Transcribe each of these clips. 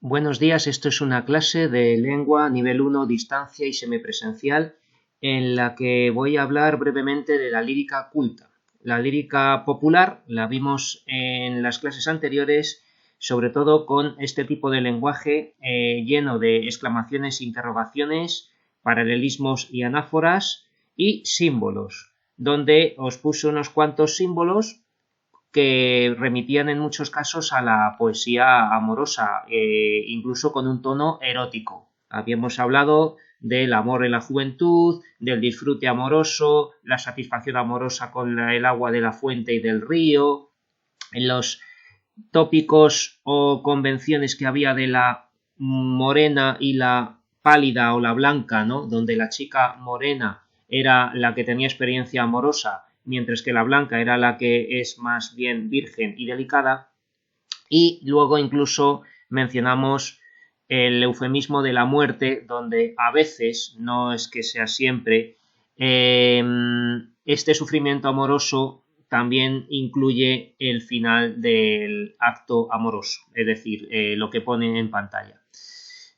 Buenos días, esto es una clase de lengua nivel 1, distancia y semipresencial, en la que voy a hablar brevemente de la lírica culta. La lírica popular la vimos en las clases anteriores, sobre todo con este tipo de lenguaje lleno de exclamaciones, interrogaciones, paralelismos y anáforas y símbolos, donde os puse unos cuantos símbolos que remitían en muchos casos a la poesía amorosa, incluso con un tono erótico. Habíamos hablado del amor en la juventud, del disfrute amoroso, la satisfacción amorosa con el agua de la fuente y del río, en los tópicos o convenciones que había de la morena y la pálida o la blanca, ¿no? Donde la chica morena era la que tenía experiencia amorosa, mientras que la blanca era la que es más bien virgen y delicada. Y luego incluso mencionamos el eufemismo de la muerte, donde a veces, no es que sea siempre, este sufrimiento amoroso también incluye el final del acto amoroso, es decir, lo que ponen en pantalla.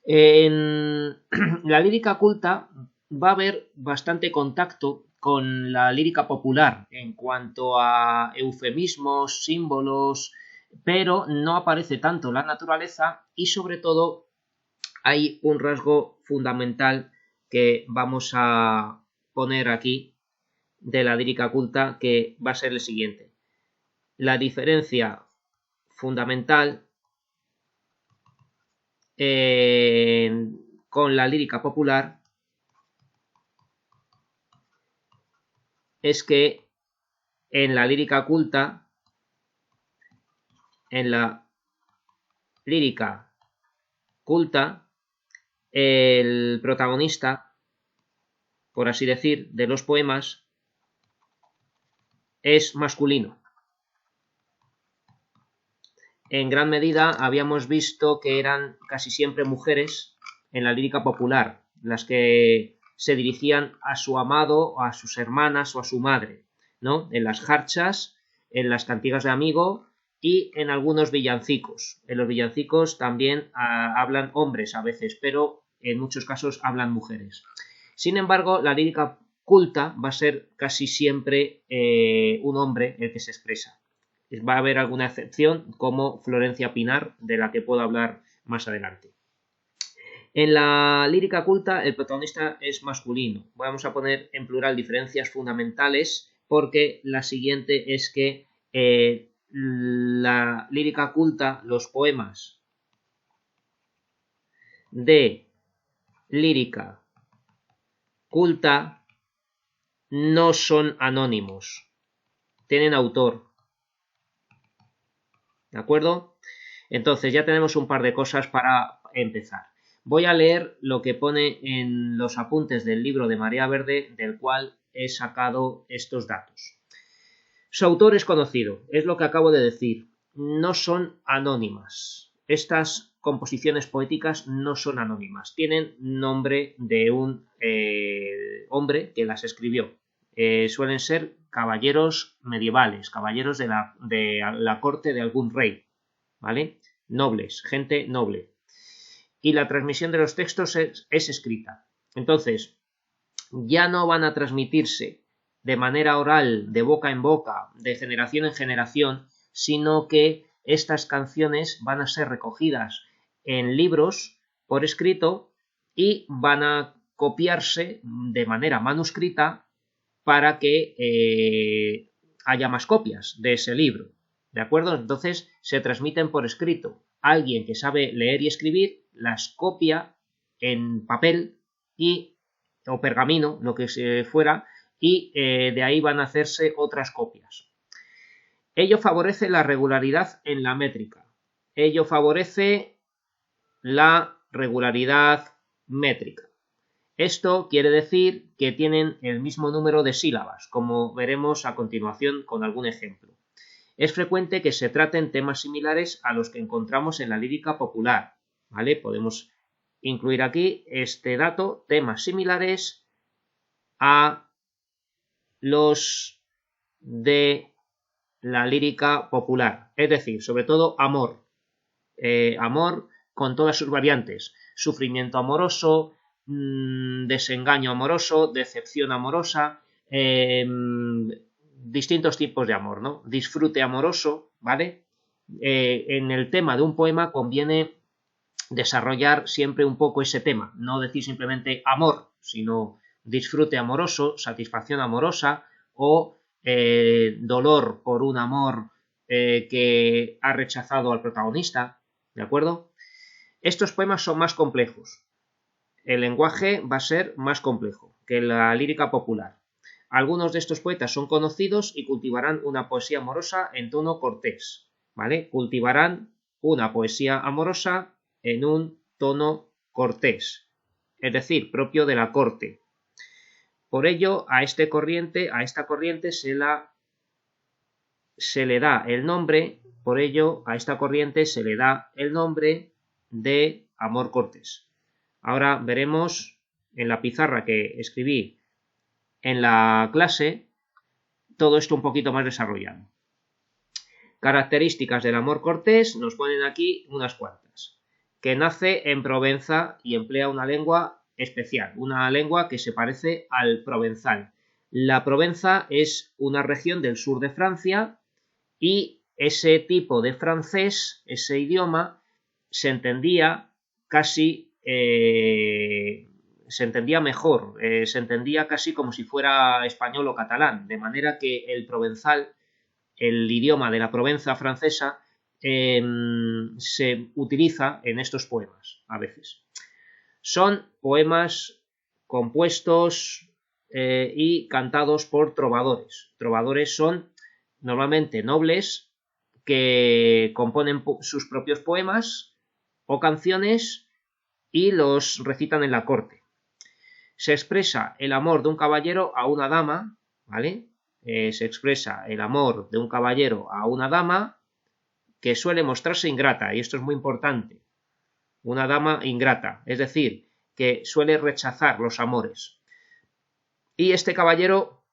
En la lírica culta va a haber bastante contacto con la lírica popular en cuanto a eufemismos, símbolos, pero no aparece tanto la naturaleza y sobre todo hay un rasgo fundamental que vamos a poner aquí de la lírica culta, que va a ser el siguiente. La diferencia fundamental con la lírica popular es que en la lírica culta, el protagonista, por así decir, de los poemas es masculino. En gran medida habíamos visto que eran casi siempre mujeres en la lírica popular, las que se dirigían a su amado, a sus hermanas o a su madre, ¿no? En las jarchas, en las cantigas de amigo y en algunos villancicos. En los villancicos también hablan hombres a veces, pero en muchos casos hablan mujeres. Sin embargo, la lírica culta va a ser casi siempre un hombre el que se expresa. Va a haber alguna excepción, como Florencia Pinar, de la que puedo hablar más adelante. En la lírica culta el protagonista es masculino. Vamos a poner en plural diferencias fundamentales, porque la siguiente es que la lírica culta, los poemas de lírica culta no son anónimos, tienen autor. ¿De acuerdo? Entonces ya tenemos un par de cosas para empezar. Voy a leer lo que pone en los apuntes del libro de Marea Verde, del cual he sacado estos datos. Su autor es conocido, es lo que acabo de decir. No son anónimas. Estas composiciones poéticas no son anónimas. Tienen nombre de un hombre que las escribió. Suelen ser caballeros medievales, caballeros de la corte de algún rey, ¿vale? Nobles, gente noble. Y la transmisión de los textos es escrita. Entonces, ya no van a transmitirse de manera oral, de boca en boca, de generación en generación, sino que estas canciones van a ser recogidas en libros por escrito y van a copiarse de manera manuscrita para que haya más copias de ese libro, ¿de acuerdo? Entonces se transmiten por escrito. Alguien que sabe leer y escribir las copia en papel o pergamino, lo que fuera, y de ahí van a hacerse otras copias. Ello favorece la regularidad en la métrica. Ello favorece la regularidad métrica. Esto quiere decir que tienen el mismo número de sílabas, como veremos a continuación con algún ejemplo. Es frecuente que se traten temas similares a los que encontramos en la lírica popular, ¿vale? Podemos incluir aquí este dato, temas similares a los de la lírica popular, es decir, sobre todo amor. Amor con todas sus variantes: sufrimiento amoroso, desengaño amoroso, decepción amorosa, distintos tipos de amor, ¿no? Disfrute amoroso, ¿vale? En el tema de un poema conviene desarrollar siempre un poco ese tema, no decir simplemente amor, sino disfrute amoroso, satisfacción amorosa o dolor por un amor que ha rechazado al protagonista, ¿de acuerdo? Estos poemas son más complejos. El lenguaje va a ser más complejo que la lírica popular. Algunos de estos poetas son conocidos y cultivarán una poesía amorosa en tono cortés, ¿vale? Cultivarán una poesía amorosa en un tono cortés, es decir, propio de la corte. Por ello, a esta corriente se le da el nombre, por ello, a esta corriente se le da el nombre de amor cortés. Ahora veremos en la pizarra que escribí en la clase todo esto un poquito más desarrollado. Características del amor cortés, nos ponen aquí unas cuantas. Que nace en Provenza y emplea una lengua especial, una lengua que se parece al provenzal. La Provenza es una región del sur de Francia y ese tipo de francés, ese idioma, se entendía casi, se entendía mejor, se entendía casi como si fuera español o catalán, de manera que el provenzal, el idioma de la Provenza francesa, se utiliza en estos poemas a veces. Son poemas compuestos y cantados por trovadores. Trovadores son normalmente nobles que componen sus propios poemas o canciones y los recitan en la corte. Se expresa el amor de un caballero a una dama, ¿vale? Se expresa el amor de un caballero a una dama que suele mostrarse ingrata, y esto es muy importante. Una dama ingrata, es decir, que suele rechazar los amores. Y este caballero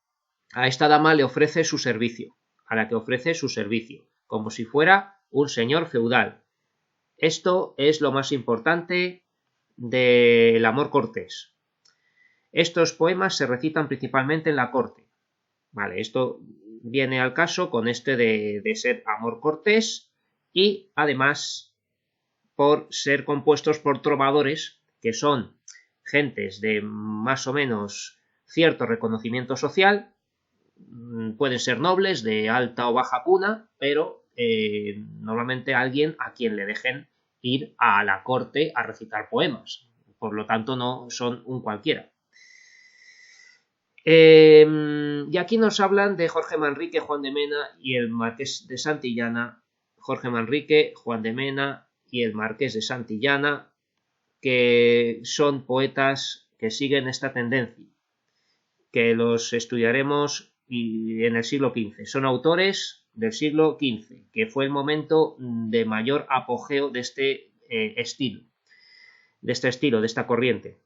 a esta dama le ofrece su servicio, a la que ofrece su servicio, como si fuera un señor feudal. Esto es lo más importante del amor cortés. Estos poemas se recitan principalmente en la corte. Vale, esto viene al caso con este de ser amor cortés y además por ser compuestos por trovadores que son gentes de más o menos cierto reconocimiento social, pueden ser nobles de alta o baja cuna, pero normalmente alguien a quien le dejen ir a la corte a recitar poemas, por lo tanto no son un cualquiera. Y aquí nos hablan de Jorge Manrique, Juan de Mena y el Marqués de Santillana. Jorge Manrique, Juan de Mena y el Marqués de Santillana, que son poetas que siguen esta tendencia, que los estudiaremos en el siglo XV. Son autores del siglo XV, que fue el momento de mayor apogeo de este estilo, de esta corriente.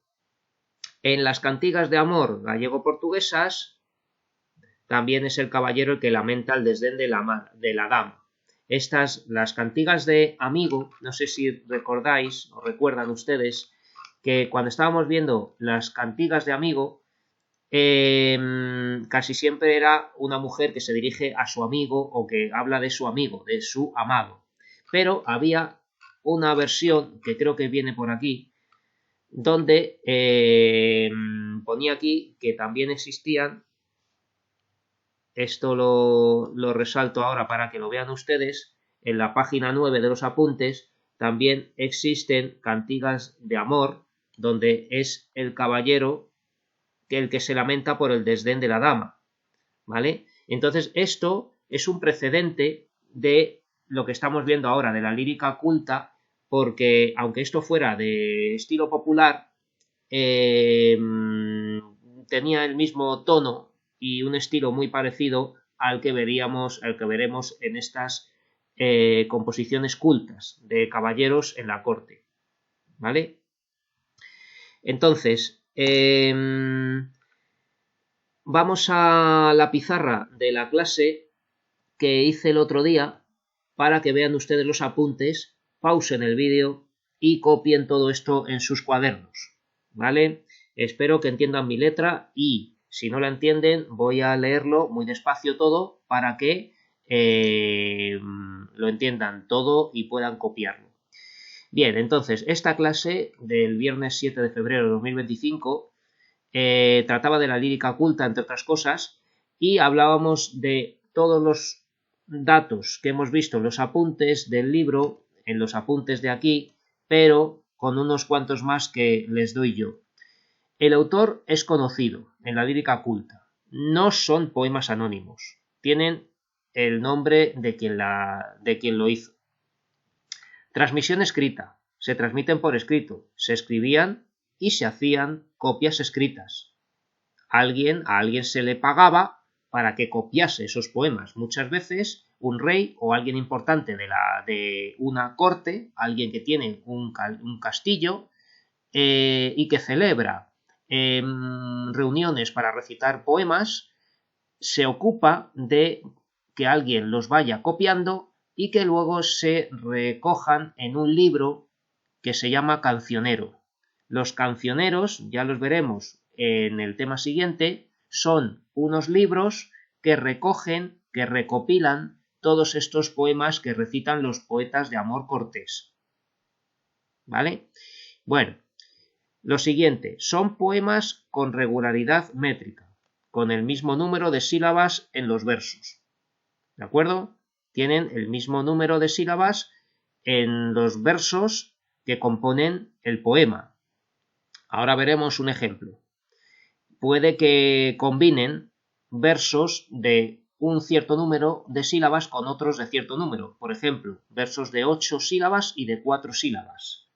En las cantigas de amor gallego-portuguesas también es el caballero el que lamenta el desdén de la dama. Las cantigas de amigo, no sé si recordáis o recuerdan ustedes que cuando estábamos viendo las cantigas de amigo, casi siempre era una mujer que se dirige a su amigo o que habla de su amigo, de su amado. Pero había una versión que creo que viene por aquí, donde ponía aquí que también existían, esto lo resalto ahora para que lo vean ustedes, en la página 9 de los apuntes también existen cantigas de amor, donde es el caballero el que se lamenta por el desdén de la dama, ¿vale? Entonces esto es un precedente de lo que estamos viendo ahora, de la lírica culta, porque aunque esto fuera de estilo popular, tenía el mismo tono y un estilo muy parecido al que veremos en estas composiciones cultas de caballeros en la corte, ¿vale? Entonces, vamos a la pizarra de la clase que hice el otro día para que vean ustedes los apuntes, pausen el vídeo y copien todo esto en sus cuadernos, ¿vale? Espero que entiendan mi letra y si no la entienden voy a leerlo muy despacio todo para que lo entiendan todo y puedan copiarlo. Bien, entonces esta clase del viernes 7 de febrero de 2025 trataba de la lírica culta, entre otras cosas, y hablábamos de todos los datos que hemos visto en los apuntes del libro, en los apuntes de aquí, pero con unos cuantos más que les doy yo. El autor es conocido en la lírica culta. No son poemas anónimos. Tienen el nombre de quien lo hizo. Transmisión escrita. Se transmiten por escrito. Se escribían y se hacían copias escritas. A alguien se le pagaba para que copiase esos poemas. Muchas veces un rey o alguien importante de una corte, alguien que tiene un castillo y que celebra reuniones para recitar poemas, se ocupa de que alguien los vaya copiando y que luego se recojan en un libro que se llama cancionero. Los cancioneros, ya los veremos en el tema siguiente, son unos libros que recogen, que recopilan todos estos poemas que recitan los poetas de amor cortés. ¿Vale? Bueno, lo siguiente, son poemas con regularidad métrica, con el mismo número de sílabas en los versos. ¿De acuerdo? Tienen el mismo número de sílabas en los versos que componen el poema. Ahora veremos un ejemplo. Puede que combinen versos de un cierto número de sílabas con otros de cierto número. Por ejemplo, versos de 8 sílabas y de 4 sílabas.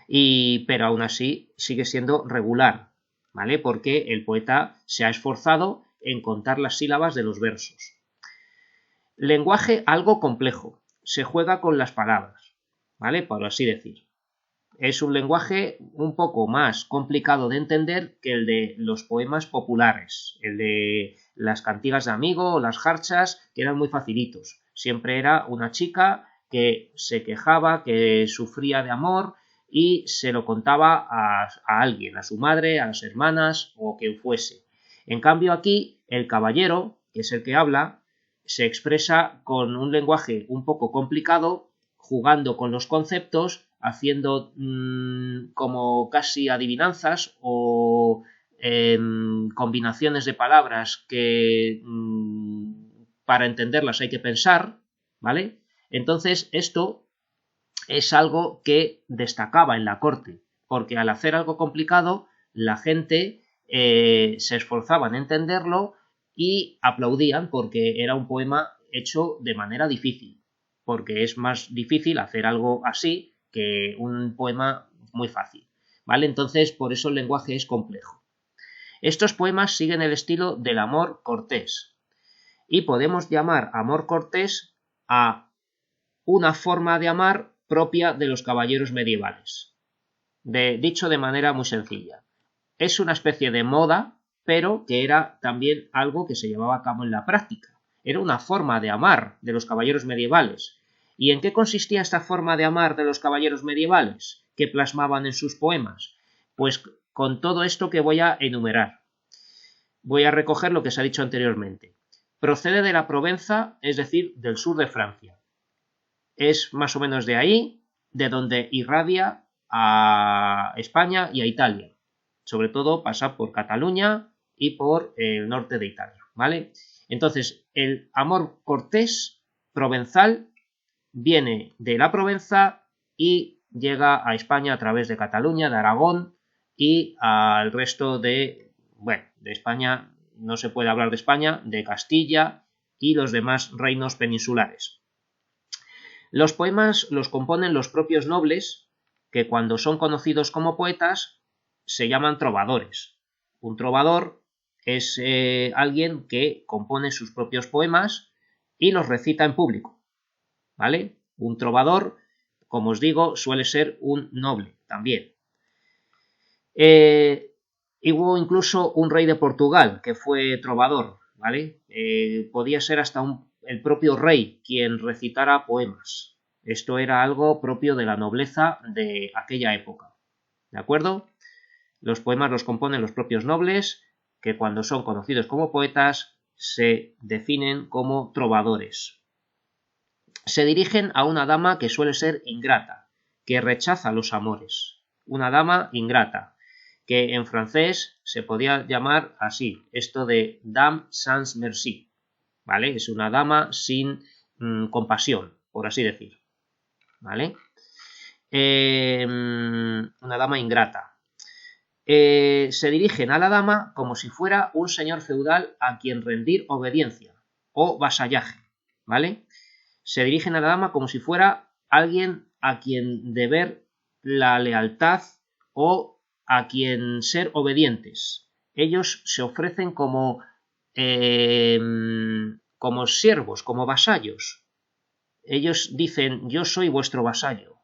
Pero aún así sigue siendo regular, ¿vale? Porque el poeta se ha esforzado en contar las sílabas de los versos. Lenguaje algo complejo. Se juega con las palabras, ¿vale? Por así decir. Es un lenguaje un poco más complicado de entender que el de los poemas populares, el de las cantigas de amigo o las jarchas, que eran muy facilitos. Siempre era una chica que se quejaba, que sufría de amor y se lo contaba a alguien, a su madre, a las hermanas o quien fuese. En cambio aquí, el caballero, que es el que habla, se expresa con un lenguaje un poco complicado, jugando con los conceptos, haciendo como casi adivinanzas o combinaciones de palabras que para entenderlas hay que pensar, ¿vale? Entonces esto es algo que destacaba en la corte, porque al hacer algo complicado la gente se esforzaba en entenderlo y aplaudían porque era un poema hecho de manera difícil, porque es más difícil hacer algo así que un poema muy fácil, ¿vale? Entonces, por eso el lenguaje es complejo. Estos poemas siguen el estilo del amor cortés y podemos llamar amor cortés a una forma de amar propia de los caballeros medievales. Dicho de manera muy sencilla. Es una especie de moda, pero que era también algo que se llevaba a cabo en la práctica. Era una forma de amar de los caballeros medievales. ¿Y en qué consistía esta forma de amar de los caballeros medievales que plasmaban en sus poemas? Pues con todo esto que voy a enumerar. Voy a recoger lo que se ha dicho anteriormente. Procede de la Provenza, es decir, del sur de Francia. Es más o menos de ahí, de donde irradia a España y a Italia. Sobre todo pasa por Cataluña y por el norte de Italia, ¿vale? Entonces, el amor cortés provenzal viene de la Provenza y llega a España a través de Cataluña, de Aragón y al resto de España, no se puede hablar de España, de Castilla y los demás reinos peninsulares. Los poemas los componen los propios nobles, que cuando son conocidos como poetas se llaman trovadores. Un trovador es alguien que compone sus propios poemas y los recita en público, ¿vale? Un trovador, como os digo, suele ser un noble también. Hubo incluso un rey de Portugal que fue trovador, ¿vale? Podía ser hasta el propio rey quien recitara poemas. Esto era algo propio de la nobleza de aquella época, ¿de acuerdo? Los poemas los componen los propios nobles, que cuando son conocidos como poetas se definen como trovadores. Se dirigen a una dama que suele ser ingrata, que rechaza los amores. Una dama ingrata, que en francés se podía llamar así, esto de dame sans merci, ¿vale? Es una dama sin compasión, por así decir, ¿vale? Una dama ingrata. Se dirigen a la dama como si fuera un señor feudal a quien rendir obediencia o vasallaje, ¿vale? Se dirigen a la dama como si fuera alguien a quien deber la lealtad o a quien ser obedientes. Ellos se ofrecen como siervos, como vasallos. Ellos dicen, yo soy vuestro vasallo,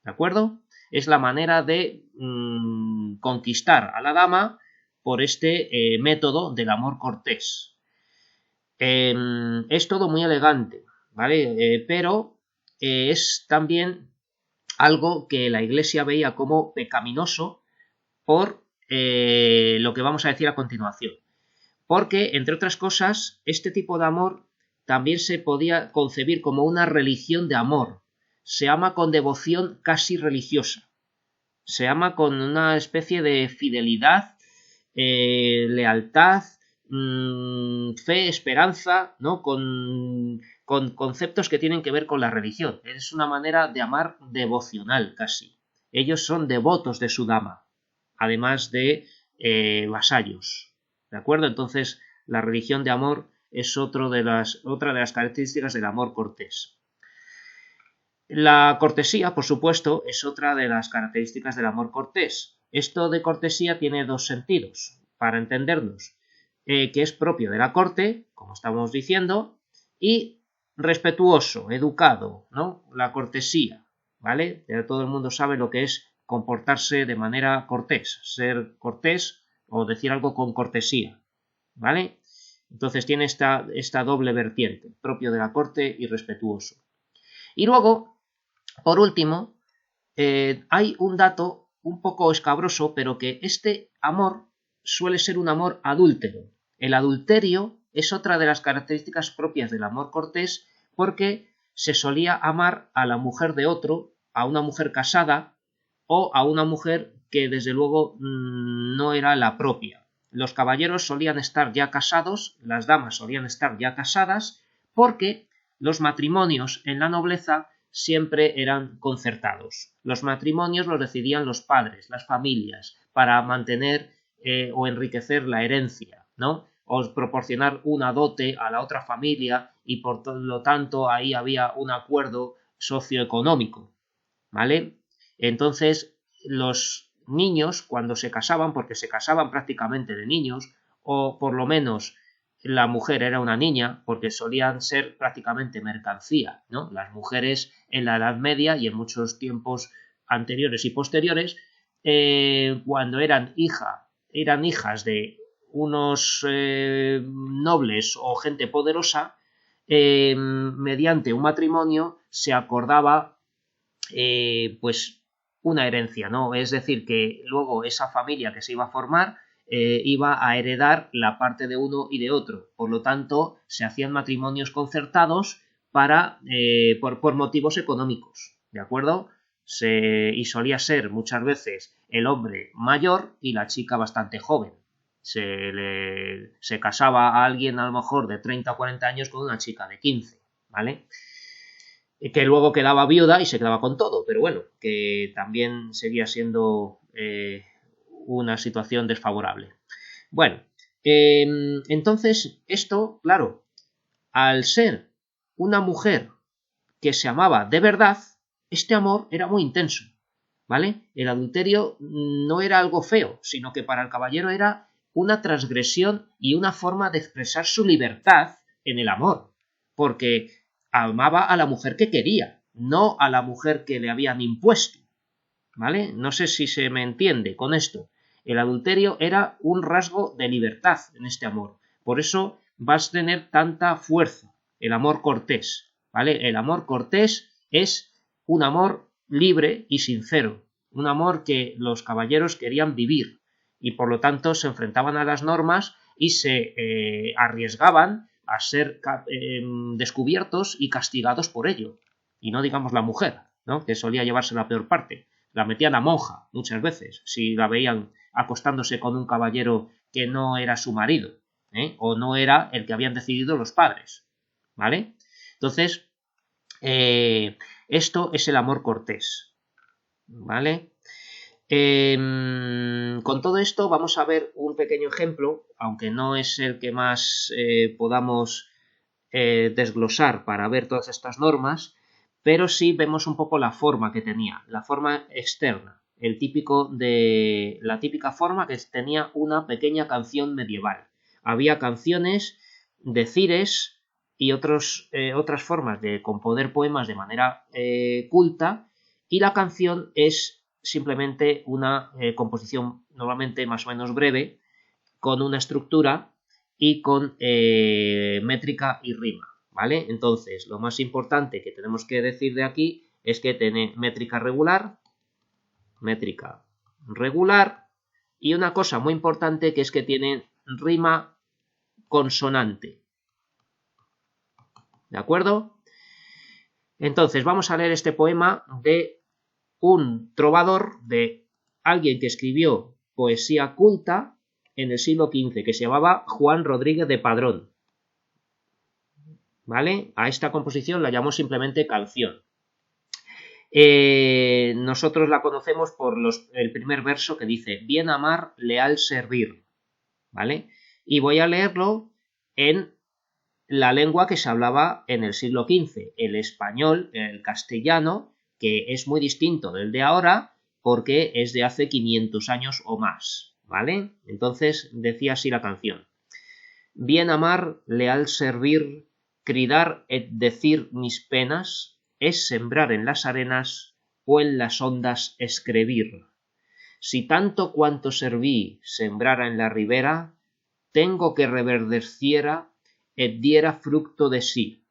¿de acuerdo? Es la manera de conquistar a la dama por este método del amor cortés. Es todo muy elegante, ¿vale? Pero es también algo que la Iglesia veía como pecaminoso por lo que vamos a decir a continuación. Porque, entre otras cosas, este tipo de amor también se podía concebir como una religión de amor. Se ama con devoción casi religiosa. Se ama con una especie de fidelidad, lealtad, fe, esperanza, ¿no? Con conceptos que tienen que ver con la religión. Es una manera de amar devocional casi. Ellos son devotos de su dama, además de vasallos. ¿De acuerdo? Entonces, la religión de amor es otra de las características del amor cortés. La cortesía, por supuesto, es otra de las características del amor cortés. Esto de cortesía tiene dos sentidos, para entendernos, que es propio de la corte, como estamos diciendo, y respetuoso, educado, ¿no? La cortesía, ¿vale? Todo el mundo sabe lo que es comportarse de manera cortés, ser cortés o decir algo con cortesía, ¿vale? Entonces tiene esta doble vertiente, propio de la corte y respetuoso. Y luego, por último, hay un dato un poco escabroso, pero que este amor suele ser un amor adúltero. El adulterio es otra de las características propias del amor cortés porque se solía amar a la mujer de otro, a una mujer casada o a una mujer que desde luego no era la propia. Los caballeros solían estar ya casados, las damas solían estar ya casadas, porque los matrimonios en la nobleza siempre eran concertados. Los matrimonios los decidían los padres, las familias, para mantener o enriquecer la herencia, ¿no? O proporcionar una dote a la otra familia y por lo tanto ahí había un acuerdo socioeconómico, ¿vale? Entonces los niños cuando se casaban, porque se casaban prácticamente de niños, o por lo menos la mujer era una niña, porque solían ser prácticamente mercancía, ¿no? Las mujeres en la Edad Media y en muchos tiempos anteriores y posteriores, cuando eran hijas de unos nobles o gente poderosa, mediante un matrimonio se acordaba pues una herencia, ¿no? Es decir, que luego esa familia que se iba a formar iba a heredar la parte de uno y de otro. Por lo tanto, se hacían matrimonios concertados por motivos económicos, ¿de acuerdo? Y solía ser muchas veces el hombre mayor y la chica bastante joven. Se casaba a alguien a lo mejor de 30 o 40 años con una chica de 15, ¿vale? Que luego quedaba viuda y se quedaba con todo, pero bueno, que también seguía siendo una situación desfavorable. Bueno, entonces esto, claro, al ser una mujer que se amaba de verdad, este amor era muy intenso, ¿vale? El adulterio no era algo feo, sino que para el caballero era una transgresión y una forma de expresar su libertad en el amor, porque amaba a la mujer que quería, no a la mujer que le habían impuesto, ¿vale? No sé si se me entiende con esto. El adulterio era un rasgo de libertad en este amor, por eso vas a tener tanta fuerza el amor cortés, ¿vale? El amor cortés es un amor libre y sincero, un amor que los caballeros querían vivir y por lo tanto se enfrentaban a las normas y se arriesgaban a ser descubiertos y castigados por ello. Y no digamos la mujer, ¿no?, que solía llevarse la peor parte. La metían a monja muchas veces si la veían acostándose con un caballero que no era su marido, o no era el que habían decidido los padres, ¿vale? Entonces, esto es el amor cortés, ¿vale? Con todo esto vamos a ver un pequeño ejemplo, aunque no es el que más podamos desglosar para ver todas estas normas, pero sí vemos un poco la forma que tenía, la forma externa, la típica forma que tenía una pequeña canción medieval. Había canciones, decires y otras formas de componer poemas de manera culta, y la canción es simplemente una composición normalmente más o menos breve, con una estructura y con métrica y rima, ¿vale? Entonces, lo más importante que tenemos que decir de aquí es que tiene métrica regular, y una cosa muy importante que es que tiene rima consonante, ¿de acuerdo? Entonces, vamos a leer este poema de un trovador, de alguien que escribió poesía culta en el siglo XV, que se llamaba Juan Rodríguez de Padrón, ¿vale? A esta composición la llamó simplemente canción. Nosotros la conocemos por el primer verso que dice: bien amar, leal servir, ¿vale? Y voy a leerlo en la lengua que se hablaba en el siglo XV, el español, el castellano, que es muy distinto del de ahora porque es de hace 500 años o más, ¿vale? Entonces decía así la canción: bien amar, leal servir, cridar et decir mis penas, es sembrar en las arenas o en las ondas escribir. Si tanto cuanto serví sembrara en la ribera, tengo que reverdeciera et diera fructo de sí.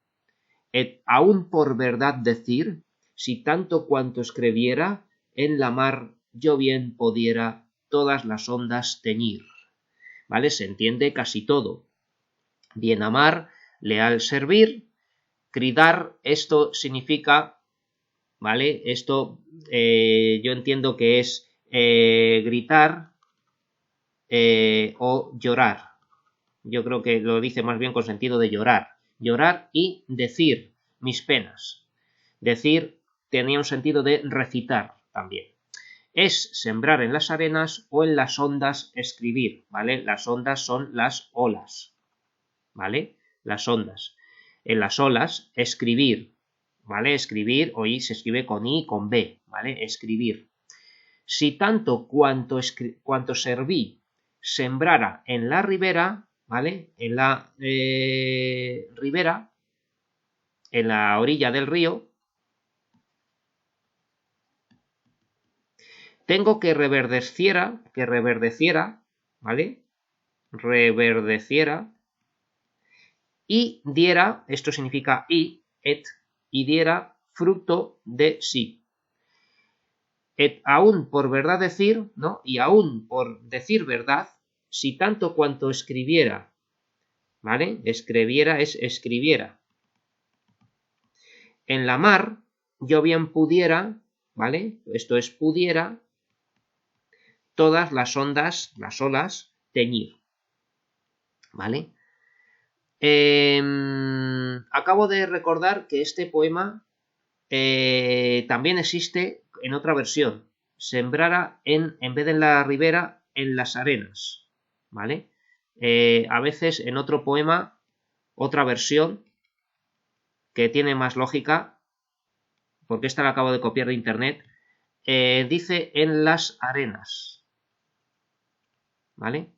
Et aún por verdad decir, si tanto cuanto escribiera, en la mar yo bien pudiera todas las ondas teñir. ¿Vale? Se entiende casi todo. Bien amar, leal servir, cridar, esto significa, ¿vale? Esto yo entiendo que es gritar o llorar. Yo creo que lo dice más bien con sentido de llorar. Llorar y decir mis penas. Decir tenía un sentido de recitar también. Es sembrar en las arenas o en las ondas escribir, ¿vale? Las ondas son las olas, ¿vale? Las ondas. En las olas, escribir, ¿vale? Escribir, hoy se escribe con I y con B, ¿vale? Escribir. Si tanto cuanto serví sembrara en la ribera, ¿vale? En la ribera, en la orilla del río, tengo que reverdeciera, ¿vale? Reverdeciera y diera, esto significa y diera fruto de sí. Et aún por verdad decir, ¿no? Y aún por decir verdad, si tanto cuanto escribiera, ¿vale? Escribiera es escribiera. En la mar, yo bien pudiera, ¿vale? Esto es pudiera, todas las ondas, las olas, teñir, ¿vale? Acabo de recordar que este poema también existe en otra versión. Sembrara en vez de en la ribera, en las arenas, ¿vale? A veces en otro poema, otra versión que tiene más lógica, porque esta la acabo de copiar de internet, dice en las arenas, ¿vale?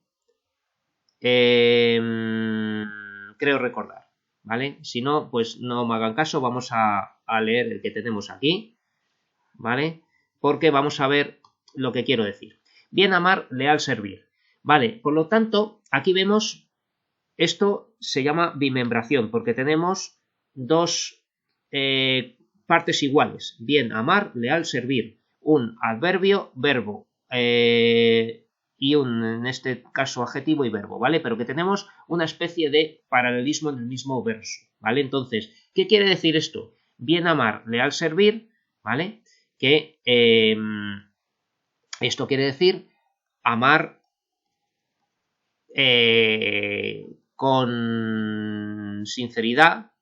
Creo recordar, ¿vale? Si no, pues no me hagan caso, vamos a leer el que tenemos aquí, ¿vale? Porque vamos a ver lo que quiero decir. Bien amar, leal servir. Vale, por lo tanto, aquí vemos, esto se llama bimembración, porque tenemos dos partes iguales. Bien, amar, leal, servir. Un adverbio, verbo. Y en este caso, adjetivo y verbo, ¿vale? Pero que tenemos una especie de paralelismo en el mismo verso, ¿vale? Entonces, ¿qué quiere decir esto? Bien, amar, leal, servir, ¿vale? Que esto quiere decir amar con sinceridad,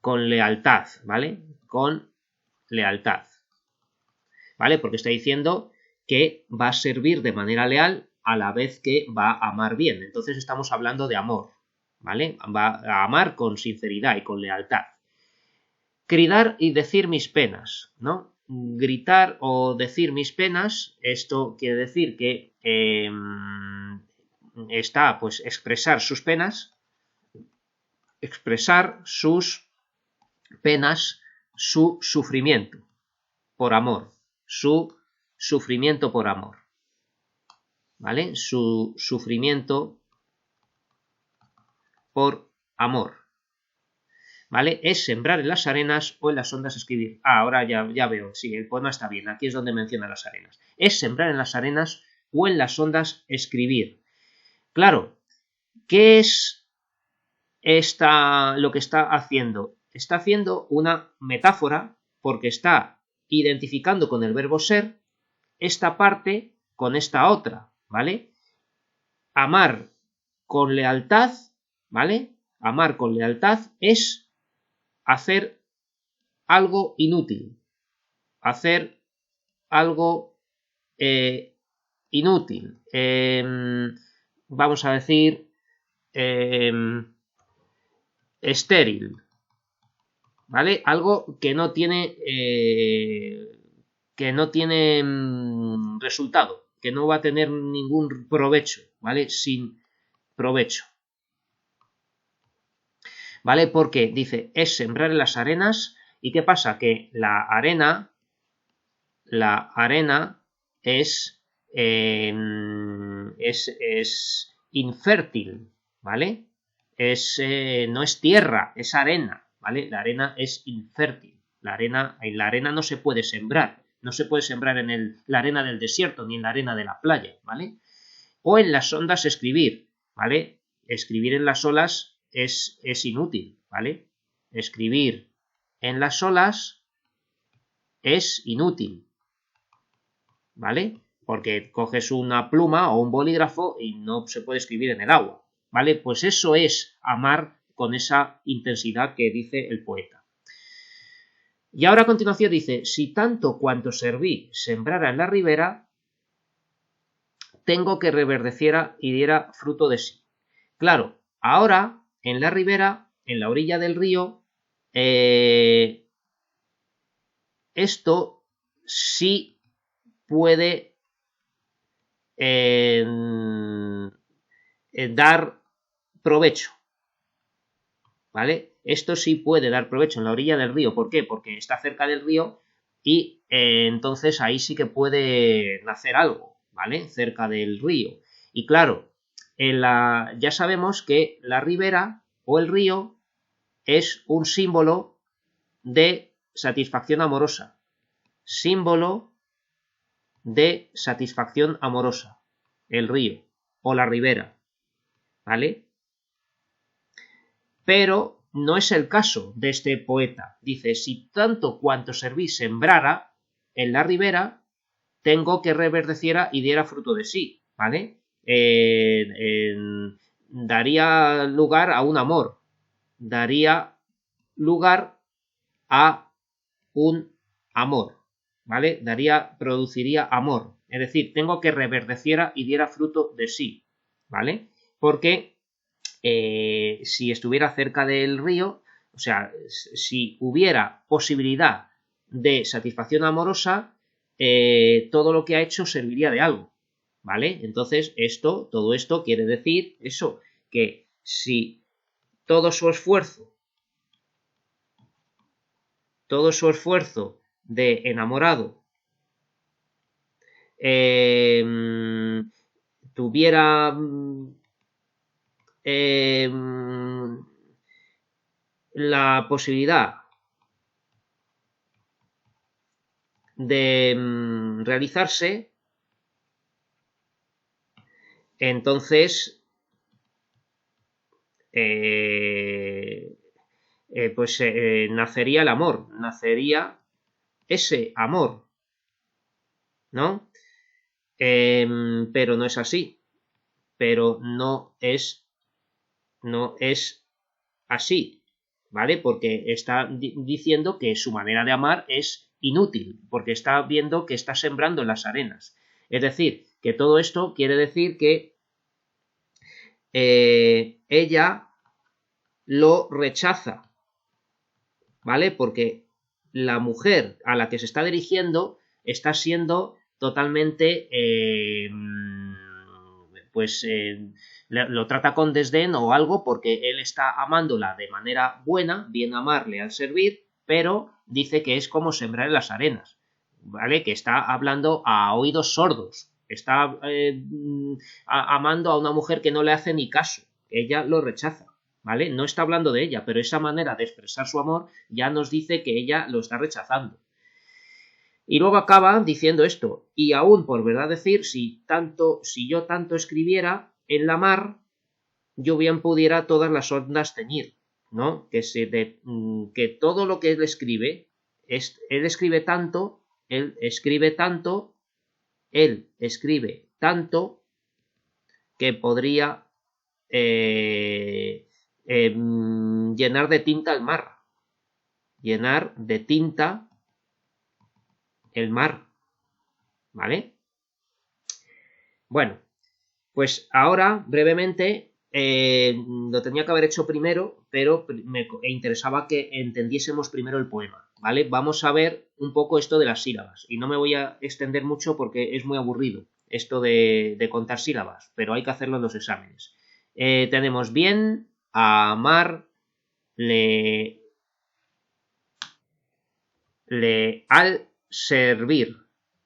con lealtad, ¿vale? Con lealtad, ¿vale? Porque está diciendo que va a servir de manera leal a la vez que va a amar bien. Entonces estamos hablando de amor, ¿vale? Va a amar con sinceridad y con lealtad. Gritar y decir mis penas, ¿no? Gritar o decir mis penas, esto quiere decir que está, pues, expresar sus penas, expresar sus penas, su sufrimiento por amor, su sufrimiento por amor, ¿vale? Su sufrimiento por amor, ¿vale? Es sembrar en las arenas o en las ondas escribir. Ah, ahora ya veo, sí, el poema está bien, aquí es donde menciona las arenas. Es sembrar en las arenas o en las ondas escribir. Claro, ¿qué es lo que está haciendo? Está haciendo una metáfora porque está identificando con el verbo ser esta parte con esta otra, ¿vale? Amar con lealtad, ¿vale? Amar con lealtad es hacer algo inútil, hacer algo inútil, vamos a decir estéril, ¿vale? Algo que no tiene resultado, que no va a tener ningún provecho, ¿vale? Sin provecho, ¿vale? Porque dice, es sembrar en las arenas. ¿Y qué pasa? Que la arena es infértil, ¿vale? No es tierra, es arena, ¿vale? La arena es infértil. En la arena no se puede sembrar. No se puede sembrar en la arena del desierto ni en la arena de la playa, ¿vale? O en las ondas escribir, ¿vale? Escribir en las olas es inútil, ¿vale? Escribir en las olas es inútil, ¿vale? Porque coges una pluma o un bolígrafo y no se puede escribir en el agua, ¿vale? Pues eso es amar con esa intensidad que dice el poeta. Y ahora a continuación dice, si tanto cuanto serví sembrara en la ribera, tengo que reverdeciera y diera fruto de sí. Claro, ahora en la ribera, en la orilla del río, esto sí puede dar provecho, ¿vale? Esto sí puede dar provecho en la orilla del río. ¿Por qué? Porque está cerca del río y entonces ahí sí que puede nacer algo, ¿vale? Cerca del río. Y claro, ya sabemos que la ribera o el río es un símbolo de satisfacción amorosa. Símbolo de satisfacción amorosa. El río o la ribera, ¿vale? Pero no es el caso de este poeta. Dice, si tanto cuanto serví sembrara en la ribera, tengo que reverdeciera y diera fruto de sí, ¿vale? Daría lugar a un amor, daría lugar a un amor, ¿vale? Produciría amor, es decir, tengo que reverdeciera y diera fruto de sí, ¿vale? Porque si estuviera cerca del río, o sea, si hubiera posibilidad de satisfacción amorosa, todo lo que ha hecho serviría de algo, ¿vale? Entonces, todo esto quiere decir eso, que si todo su esfuerzo de enamorado tuviera la posibilidad de realizarse, entonces nacería el amor, nacería ese amor, ¿no? Pero no es así, pero no es así, ¿vale? Porque está diciendo que su manera de amar es inútil, porque está viendo que está sembrando en las arenas. Es decir, que todo esto quiere decir que ella lo rechaza, ¿vale? Porque la mujer a la que se está dirigiendo está siendo totalmente, lo trata con desdén o algo porque él está amándola de manera buena, bien amarle al servir, pero dice que es como sembrar en las arenas, ¿vale? Que está hablando a oídos sordos, está amando a una mujer que no le hace ni caso, ella lo rechaza, ¿vale? No está hablando de ella, pero esa manera de expresar su amor ya nos dice que ella lo está rechazando. Y luego acaba diciendo esto, y aún por verdad decir, si yo tanto escribiera en la mar, yo bien pudiera todas las ondas teñir, ¿no? Que todo lo que él escribe escribe tanto que podría llenar de tinta el mar, llenar de tinta el mar, ¿vale? Bueno, pues ahora, brevemente, lo tenía que haber hecho primero, pero me interesaba que entendiésemos primero el poema, ¿vale? Vamos a ver un poco esto de las sílabas, y no me voy a extender mucho porque es muy aburrido esto de contar sílabas, pero hay que hacerlo en los exámenes. Tenemos bien, amar, al servir,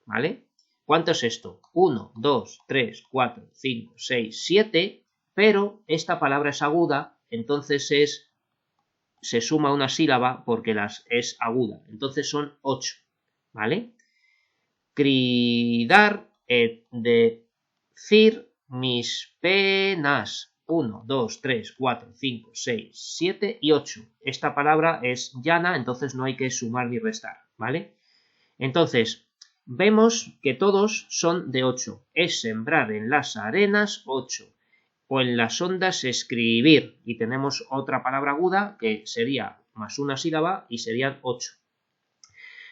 ¿vale? ¿Cuánto es esto? 1, 2, 3, 4, 5, 6, 7, pero esta palabra es aguda, entonces se suma una sílaba porque es aguda, entonces son 8, ¿vale? Cridar, decir mis penas. 1, 2, 3, 4, 5, 6, 7 y 8. Esta palabra es llana, entonces no hay que sumar ni restar, ¿vale? Entonces, vemos que todos son de 8. Es sembrar en las arenas 8. O en las ondas escribir. Y tenemos otra palabra aguda que sería más una sílaba y serían 8.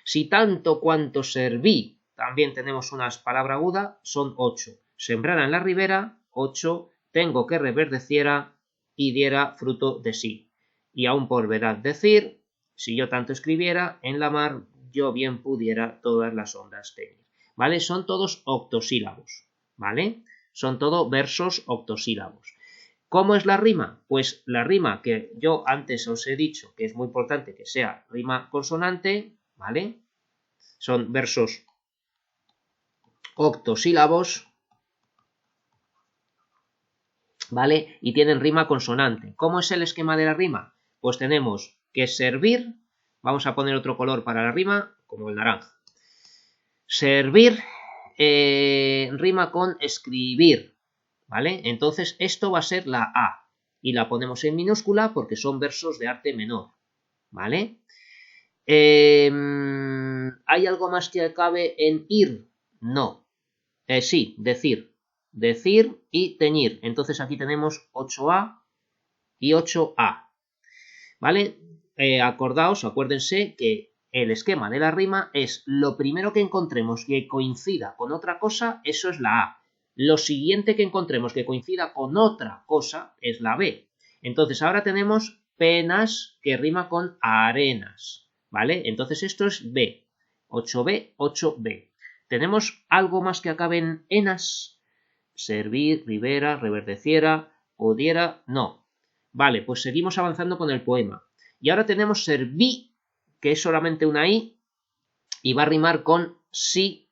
Si tanto cuanto serví, también tenemos una palabra aguda, son 8. Sembrar en la ribera, 8. Tengo que reverdeciera y diera fruto de sí. Y aún por verdad decir, si yo tanto escribiera, en la mar yo bien pudiera todas las ondas teñir. ¿Vale? Son todos octosílabos, ¿vale? Son todos versos octosílabos. ¿Cómo es la rima? Pues la rima que yo antes os he dicho que es muy importante que sea rima consonante, ¿vale? Son versos octosílabos, ¿vale? Y tienen rima consonante. ¿Cómo es el esquema de la rima? Pues tenemos que servir, vamos a poner otro color para la rima, como el naranja. Servir rima con escribir, ¿vale? Entonces esto va a ser la A y la ponemos en minúscula porque son versos de arte menor, ¿vale? ¿Hay algo más que acabe en ir? No. Sí, decir. Decir y teñir. Entonces aquí tenemos 8A y 8A. ¿Vale? Acuérdense que el esquema de la rima es lo primero que encontremos que coincida con otra cosa, eso es la A. Lo siguiente que encontremos que coincida con otra cosa es la B. Entonces ahora tenemos penas que rima con arenas, ¿vale? Entonces esto es B. 8B, 8B. ¿Tenemos algo más que acabe en enas? Servir, ribera, reverdeciera, pudiera, no. Vale, pues seguimos avanzando con el poema. Y ahora tenemos serví, que es solamente una I, y va a rimar con sí,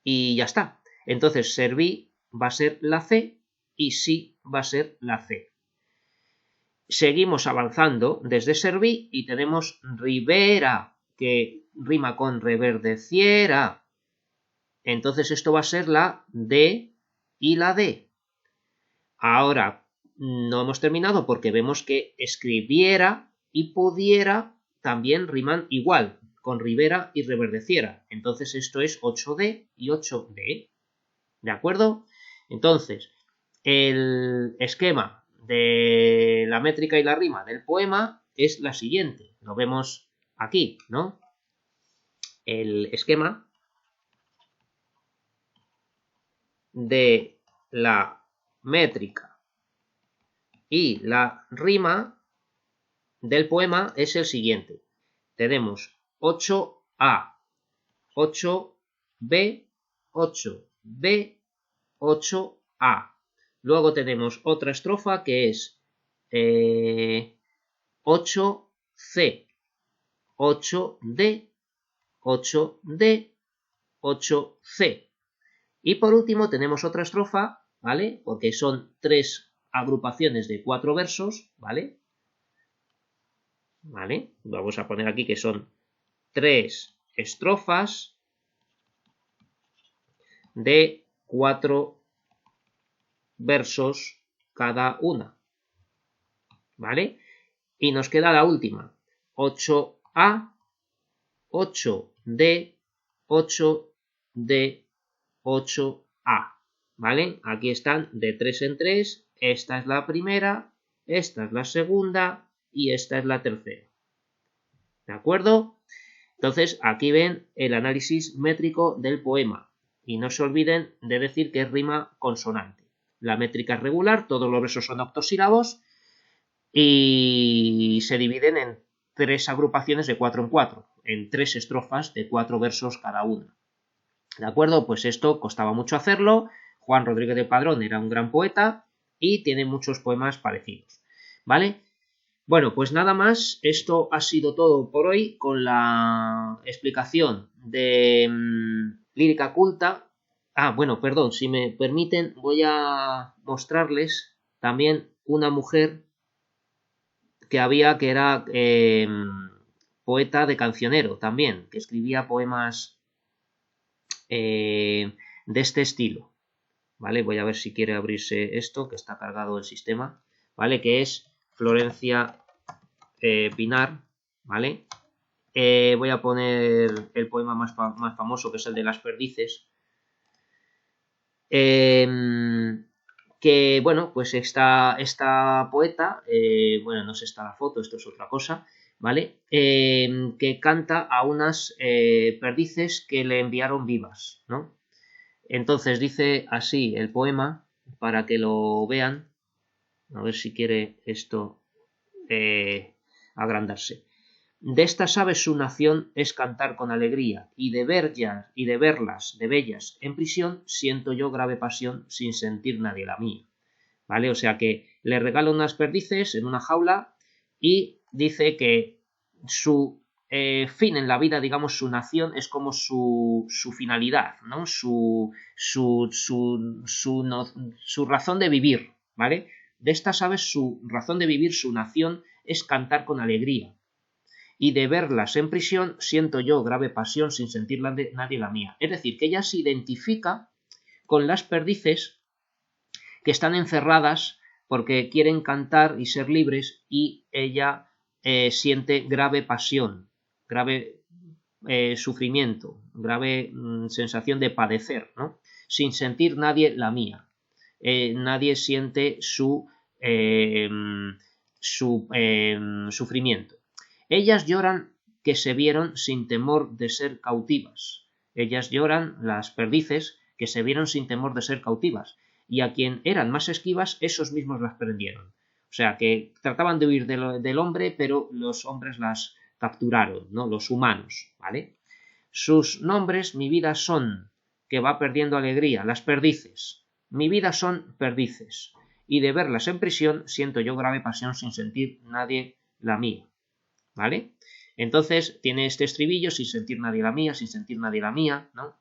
y ya está. Entonces serví va a ser la C, y sí va a ser la C. seguimos avanzando desde serví y tenemos ribera, que rima con reverdeciera. Entonces esto va a ser la D y la D. Ahora, no hemos terminado porque vemos que escribiera y pudiera también riman igual, con ribera y reverdeciera. Entonces esto es 8D y 8D. ¿De acuerdo? Entonces, el esquema de la métrica y la rima del poema es la siguiente. Lo vemos aquí, ¿no? El esquema de la métrica y la rima del poema es el siguiente. Tenemos 8A, 8B, 8B, 8A. Luego tenemos otra estrofa que es 8C, 8D, 8D, 8C. Y por último tenemos otra estrofa, ¿vale? Porque son 3 agrupaciones de 4 versos, ¿vale? ¿Vale? Vamos a poner aquí que son 3 estrofas de 4 versos cada una, ¿vale? Y nos queda la última, 8A, 8D, 8D, 8A, ¿vale? Aquí están de 3 en 3, esta es la primera, esta es la segunda y esta es la tercera, ¿de acuerdo? Entonces aquí ven el análisis métrico del poema y no se olviden de decir que es rima consonante. La métrica es regular, todos los versos son octosílabos y se dividen en 3 agrupaciones de 4 en 4, en 3 estrofas de 4 versos cada una. ¿De acuerdo? Pues esto costaba mucho hacerlo. Juan Rodríguez de Padrón era un gran poeta y tiene muchos poemas parecidos, ¿vale? Bueno, pues nada más, esto ha sido todo por hoy con la explicación de lírica culta. Ah, bueno, perdón, si me permiten voy a mostrarles también una mujer que había que era poeta de cancionero también, que escribía poemas de este estilo, ¿vale? Voy a ver si quiere abrirse esto, que está cargado el sistema, ¿vale? Que es Florencia Pinar, ¿vale? Voy a poner el poema más famoso, que es el de Las Perdices. Que, bueno, pues esta poeta, bueno, no sé, está la foto, esto es otra cosa, ¿vale? Que canta a unas perdices que le enviaron vivas, ¿no? Entonces dice así el poema, para que lo vean, a ver si quiere esto agrandarse. De estas aves su nación es cantar con alegría, y de verlas de bellas en prisión siento yo grave pasión sin sentir nadie la mía. ¿Vale? O sea que le regala unas perdices en una jaula y dice que su fin en la vida, digamos, su nación es como su finalidad, ¿no? Su razón de vivir, ¿vale? De estas aves su razón de vivir, su nación es cantar con alegría. Y de verlas en prisión siento yo grave pasión sin sentir nadie la mía. Es decir, que ella se identifica con las perdices que están encerradas porque quieren cantar y ser libres y ella siente grave pasión, grave sufrimiento, grave sensación de padecer, ¿no? Sin sentir nadie la mía. Nadie siente su sufrimiento. Ellas lloran que se vieron sin temor de ser cautivas. Ellas lloran, las perdices, que se vieron sin temor de ser cautivas. Y a quien eran más esquivas, esos mismos las prendieron. O sea, que trataban de huir del hombre, pero los hombres las capturaron, ¿no? Los humanos, ¿vale? Sus nombres, mi vida son, que va perdiendo alegría, las perdices. Mi vida son perdices. Y de verlas en prisión, siento yo grave pasión sin sentir nadie la mía. ¿Vale? Entonces tiene este estribillo, sin sentir nadie la mía, sin sentir nadie la mía, ¿no?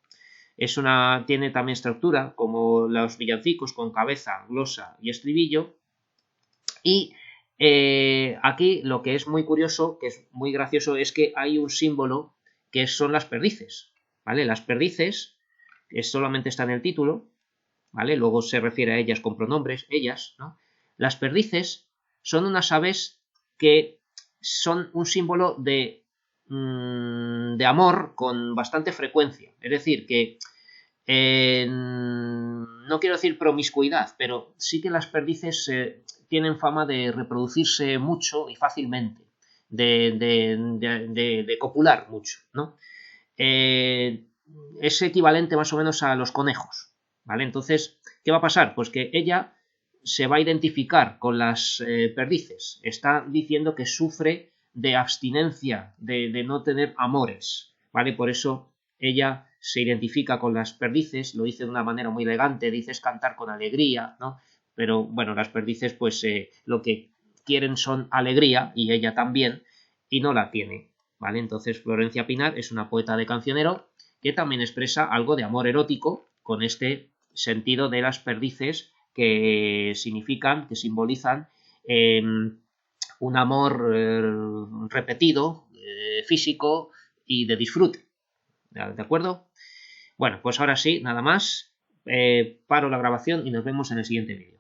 Tiene también estructura como los villancicos con cabeza, glosa y estribillo. Y Aquí lo que es muy curioso, que es muy gracioso, es que hay un símbolo que son las perdices, ¿vale? Las perdices, que solamente está en el título, ¿vale? Luego se refiere a ellas con pronombres, ellas, ¿no? Las perdices son unas aves que son un símbolo de amor con bastante frecuencia. Es decir, que no quiero decir promiscuidad, pero sí que las perdices tienen fama de reproducirse mucho y fácilmente, de copular mucho, ¿no? Es equivalente más o menos a los conejos, ¿vale? Entonces, ¿qué va a pasar? Pues que ella se va a identificar con las perdices. Está diciendo que sufre de abstinencia, de no tener amores, ¿vale? Por eso ella se identifica con las perdices, lo dice de una manera muy elegante, dice es cantar con alegría, ¿no? Pero bueno, las perdices pues lo que quieren son alegría y ella también y no la tiene, ¿vale? Entonces Florencia Pinar es una poeta de cancionero que también expresa algo de amor erótico con este sentido de las perdices que significan, que simbolizan un amor repetido, físico y de disfrute. ¿De acuerdo? Bueno, pues ahora sí, nada más. Paro la grabación y nos vemos en el siguiente vídeo.